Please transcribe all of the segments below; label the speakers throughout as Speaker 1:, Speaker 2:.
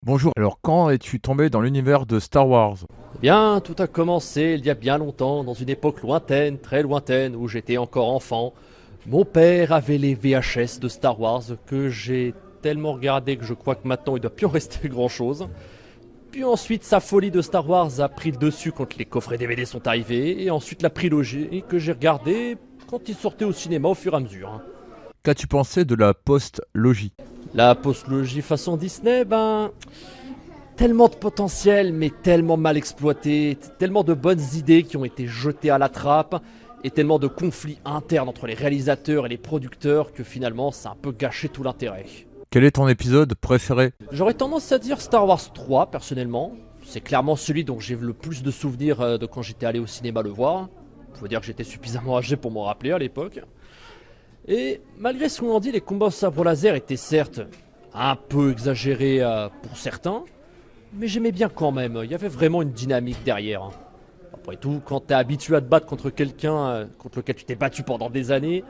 Speaker 1: Bonjour, alors quand es-tu tombé dans l'univers de Star Wars?
Speaker 2: Eh bien, tout a commencé il y a bien longtemps, dans une époque lointaine, très lointaine, où j'étais encore enfant. Mon père avait les VHS de Star Wars que j'ai tellement regardé que je crois que maintenant il doit plus en rester grand-chose. Puis ensuite, sa folie de Star Wars a pris le dessus quand les coffrets DVD sont arrivés, et ensuite la trilogie que j'ai regardé quand ils sortaient au cinéma au fur et à mesure.
Speaker 1: Qu'as-tu pensé de la post-logie?
Speaker 2: La postlogie façon Disney, tellement de potentiel, mais tellement mal exploité, tellement de bonnes idées qui ont été jetées à la trappe, et tellement de conflits internes entre les réalisateurs et les producteurs que finalement ça a un peu gâché tout l'intérêt.
Speaker 1: Quel est ton épisode préféré?
Speaker 2: J'aurais tendance à dire Star Wars 3 personnellement. C'est clairement celui dont j'ai le plus de souvenirs de quand j'étais allé au cinéma le voir. Faut dire que j'étais suffisamment âgé pour m'en rappeler à l'époque. Et malgré ce qu'on en dit, les combats au sabre laser étaient certes un peu exagérés pour certains, mais j'aimais bien quand même. Il y avait vraiment une dynamique derrière. Après tout, quand t'es habitué à te battre contre quelqu'un contre lequel tu t'es battu pendant des années,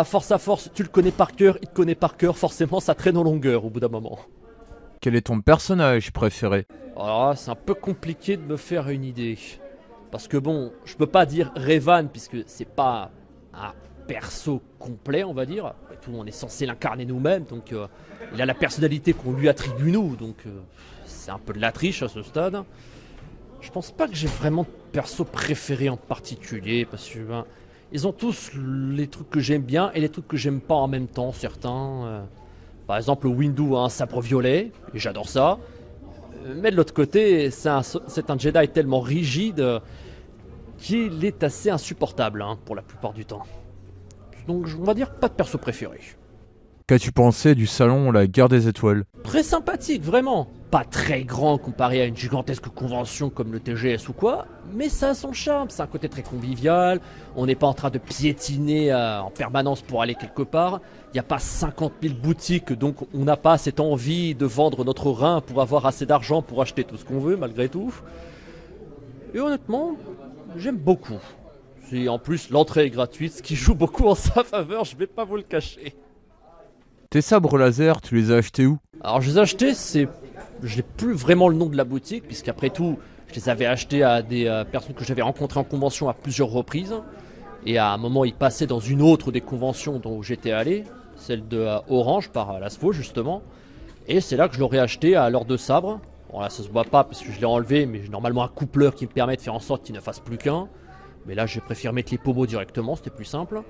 Speaker 2: force à force, tu le connais par cœur, il te connaît par cœur, forcément ça traîne en longueur au bout d'un moment.
Speaker 1: Quel est ton personnage préféré?
Speaker 2: Alors là, c'est un peu compliqué de me faire une idée. Parce que bon, je peux pas dire Revan, puisque c'est pas un perso complet, on va dire. Après tout, on est censé l'incarner nous-mêmes, donc il a la personnalité qu'on lui attribue nous, donc c'est un peu de la triche à ce stade. Je pense pas que j'ai vraiment de perso préféré en particulier, parce que ils ont tous les trucs que j'aime bien et les trucs que j'aime pas en même temps, certains. Par exemple, Windu a un sabre violet, et j'adore ça. Mais de l'autre côté, c'est un Jedi tellement rigide qu'il est assez insupportable pour la plupart du temps. Donc on va dire pas de perso préféré.
Speaker 1: Qu'as-tu pensé du salon La Guerre des Étoiles?
Speaker 2: Très sympathique, vraiment. Pas très grand comparé à une gigantesque convention comme le TGS ou quoi, mais ça a son charme, c'est un côté très convivial, on n'est pas en train de piétiner en permanence pour aller quelque part, il n'y a pas 50 000 boutiques, donc on n'a pas cette envie de vendre notre rein pour avoir assez d'argent pour acheter tout ce qu'on veut malgré tout. Et honnêtement, j'aime beaucoup. Et en plus, l'entrée est gratuite, ce qui joue beaucoup en sa faveur, je vais pas vous le cacher.
Speaker 1: Tes sabres laser, tu les as achetés où?
Speaker 2: Alors je les ai achetés, je n'ai plus vraiment le nom de la boutique, puisqu'après tout, je les avais achetés à des personnes que j'avais rencontrées en convention à plusieurs reprises. Et à un moment, ils passaient dans une autre des conventions dont j'étais allé, celle de Orange par Lasfaux justement. Et c'est là que je l'aurais acheté à l'heure de sabre. Bon là, ça se voit pas parce que je l'ai enlevé, mais j'ai normalement un coupleur qui me permet de faire en sorte qu'il ne fasse plus qu'un. Mais là, j'ai préféré mettre les pommeaux directement, c'était plus simple.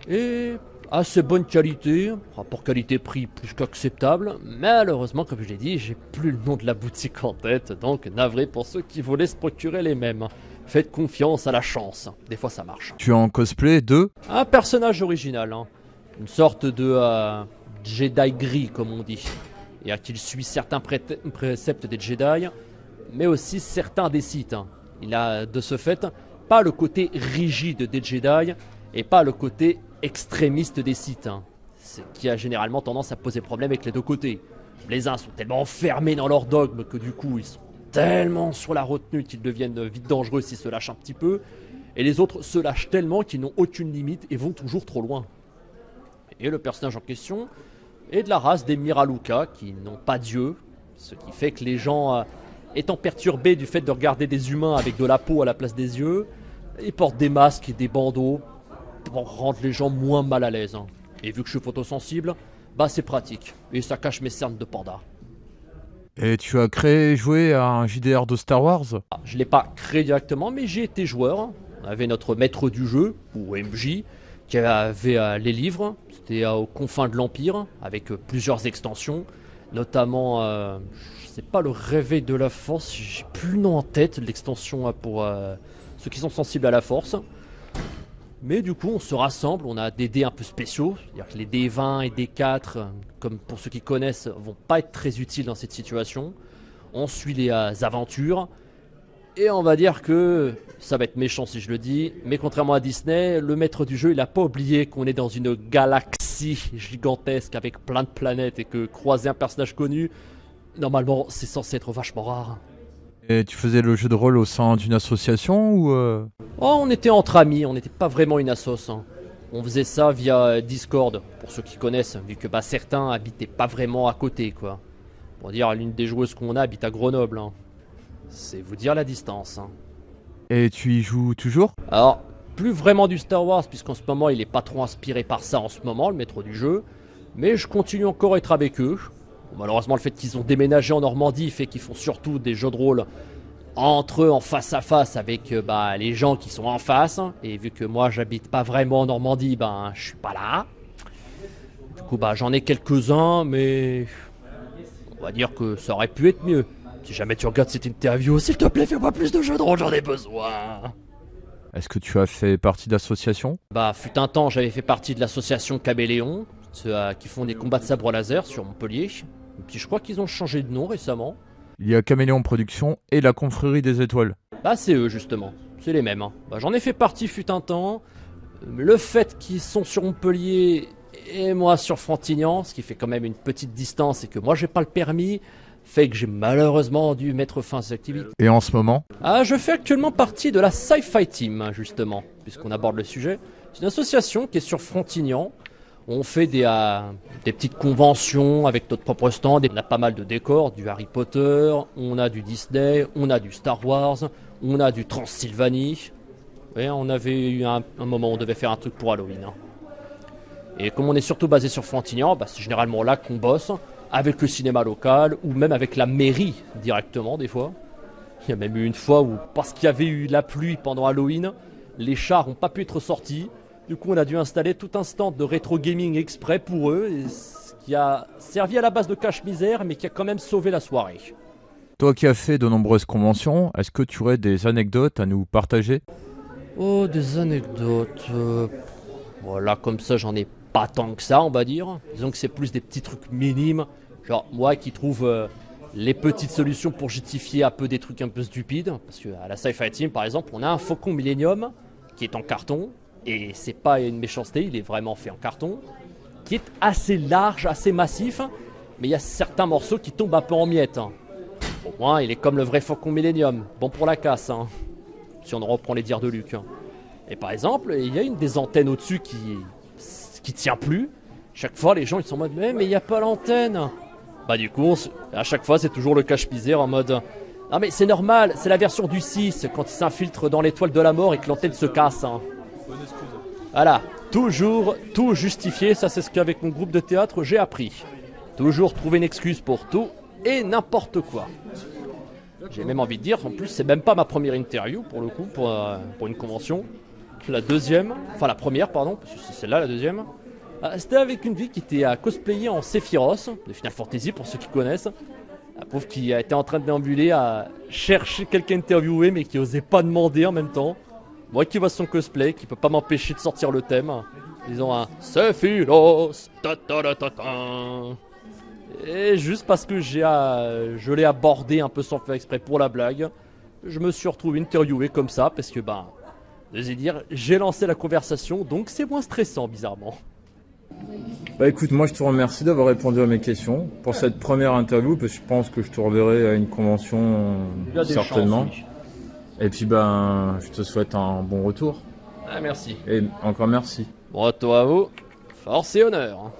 Speaker 2: Et assez bonne qualité, rapport qualité-prix plus qu'acceptable. Malheureusement, comme je l'ai dit, j'ai plus le nom de la boutique en tête, donc navré pour ceux qui voulaient se procurer les mêmes. Faites confiance à la chance, des fois ça marche.
Speaker 1: Tu es en cosplay de?
Speaker 2: Un personnage original, une sorte de Jedi gris comme on dit, et qu'il suit certains préceptes des Jedi, mais aussi certains des Sith. Il a de ce fait pas le côté rigide des Jedi et pas le côté extrémiste des Sith, ce qui a généralement tendance à poser problème avec les deux côtés. Les uns sont tellement enfermés dans leur dogme que du coup ils sont tellement sur la retenue qu'ils deviennent vite dangereux s'ils se lâchent un petit peu, et les autres se lâchent tellement qu'ils n'ont aucune limite et vont toujours trop loin. Et le personnage en question est de la race des Miraluka, qui n'ont pas Dieu, ce qui fait que les gens, étant perturbés du fait de regarder des humains avec de la peau à la place des yeux, ils portent des masques et des bandeaux pour rendre les gens moins mal à l'aise. Et vu que je suis photosensible, c'est pratique. Et ça cache mes cernes de panda.
Speaker 1: Et tu as créé et joué à un JDR de Star Wars?
Speaker 2: Je ne l'ai pas créé directement, mais j'ai été joueur. On avait notre maître du jeu, ou MJ, qui avait les livres. C'était aux confins de l'Empire, avec plusieurs extensions. Notamment, c'est pas le réveil de la Force, j'ai plus le nom en tête, l'extension pour ceux qui sont sensibles à la Force. Mais du coup, on se rassemble, on a des dés un peu spéciaux, c'est-à-dire que les dés 20 et dés 4, comme pour ceux qui connaissent, vont pas être très utiles dans cette situation. On suit les aventures, et on va dire que, ça va être méchant si je le dis, mais contrairement à Disney, le maître du jeu, il a pas oublié qu'on est dans une galaxie gigantesque avec plein de planètes, et que croiser un personnage connu, normalement, c'est censé être vachement rare.
Speaker 1: Et tu faisais le jeu de rôle au sein d'une association ou
Speaker 2: Oh, on était entre amis, on n'était pas vraiment une assoce. On faisait ça via Discord, pour ceux qui connaissent, vu que certains habitaient pas vraiment à côté, quoi. Pour dire, l'une des joueuses qu'on a habite à Grenoble, hein. C'est vous dire la distance, hein.
Speaker 1: Et tu y joues toujours?
Speaker 2: Alors, plus vraiment du Star Wars, puisqu'en ce moment il est pas trop inspiré par ça en ce moment, le maître du jeu. Mais je continue encore à être avec eux. Bon, malheureusement, le fait qu'ils ont déménagé en Normandie fait qu'ils font surtout des jeux de rôle entre eux en face à face avec les gens qui sont en face. Et vu que moi j'habite pas vraiment en Normandie, je suis pas là. Du coup j'en ai quelques-uns, mais on va dire que ça aurait pu être mieux. Si jamais tu regardes cette interview, s'il te plaît, fais-moi plus de jeux de rôle, j'en ai besoin.
Speaker 1: Est-ce que tu as fait partie d'associations?
Speaker 2: Fut un temps, j'avais fait partie de l'association Caméléon, ceux qui font des combats de sabre laser sur Montpellier. Et puis je crois qu'ils ont changé de nom récemment.
Speaker 1: Il y a Caméléon Productions et la Confrérie des Étoiles.
Speaker 2: C'est eux justement, c'est les mêmes, hein. J'en ai fait partie fut un temps. Le fait qu'ils sont sur Montpellier et moi sur Frontignan, ce qui fait quand même une petite distance et que moi j'ai pas le permis, fait que j'ai malheureusement dû mettre fin à ces activités.
Speaker 1: Et en ce moment?
Speaker 2: Je fais actuellement partie de la Sci-Fi Team, justement, puisqu'on aborde le sujet. C'est une association qui est sur Frontignan. On fait des petites conventions avec notre propre stand. On a pas mal de décors, du Harry Potter, on a du Disney, on a du Star Wars, on a du Transylvanie. Et on avait eu un moment où on devait faire un truc pour Halloween, hein. Et comme on est surtout basé sur Frontignan, c'est généralement là qu'on bosse, avec le cinéma local, ou même avec la mairie directement des fois. Il y a même eu une fois où, parce qu'il y avait eu la pluie pendant Halloween, les chars n'ont pas pu être sortis. Du coup, on a dû installer tout un stand de rétro gaming exprès pour eux, et ce qui a servi à la base de cache-misère, mais qui a quand même sauvé la soirée.
Speaker 1: Toi qui as fait de nombreuses conventions, est-ce que tu aurais des anecdotes à nous partager?
Speaker 2: Oh, des anecdotes. Voilà, comme ça, j'en ai pas tant que ça, on va dire. Disons que c'est plus des petits trucs minimes. Genre, moi qui trouve les petites solutions pour justifier un peu des trucs un peu stupides. Parce qu'à la Sci-Fi Team, par exemple, on a un Faucon Millennium qui est en carton. Et c'est pas une méchanceté, il est vraiment fait en carton. Qui est assez large, assez massif. Mais il y a certains morceaux qui tombent un peu en miettes, hein. Au moins, il est comme le vrai Faucon Millennium. Bon pour la casse, hein. Si on reprend les dires de Luc. Et par exemple, il y a une des antennes au-dessus qui tient plus. Chaque fois, les gens ils sont en mode mais il n'y a pas l'antenne. Du coup, à chaque fois, c'est toujours le cache-misère en mode non mais c'est normal, c'est la version du 6 quand il s'infiltre dans l'étoile de la mort et que l'antenne se casse, hein.
Speaker 3: Bonne excuse.
Speaker 2: Voilà, toujours tout justifié, ça c'est ce qu'avec mon groupe de théâtre j'ai appris. Toujours trouver une excuse pour tout et n'importe quoi. J'ai même envie de dire, en plus c'est même pas ma première interview pour le coup, pour une convention. La première, parce que c'est celle-là la deuxième. C'était avec une fille qui était à cosplayer en Sephiroth, de Final Fantasy pour ceux qui connaissent. La pauvre qui a été en train de déambuler à chercher quelqu'un interviewé mais qui osait pas demander en même temps. Moi qui vois son cosplay, qui peut pas m'empêcher de sortir le thème. Disons un Sephiroth, ta ta ta ta ta. Et juste parce que je l'ai abordé un peu sans faire exprès pour la blague, je me suis retrouvé interviewé comme ça parce que j'ai lancé la conversation, donc c'est moins stressant bizarrement.
Speaker 3: Écoute, moi je te remercie d'avoir répondu à mes questions pour cette première interview, parce que je pense que je te reverrai à une convention certainement.
Speaker 2: Chances, oui.
Speaker 3: Et puis je te souhaite un bon retour.
Speaker 2: Merci.
Speaker 3: Et encore merci.
Speaker 2: Bon, à toi, à vous. Force et honneur.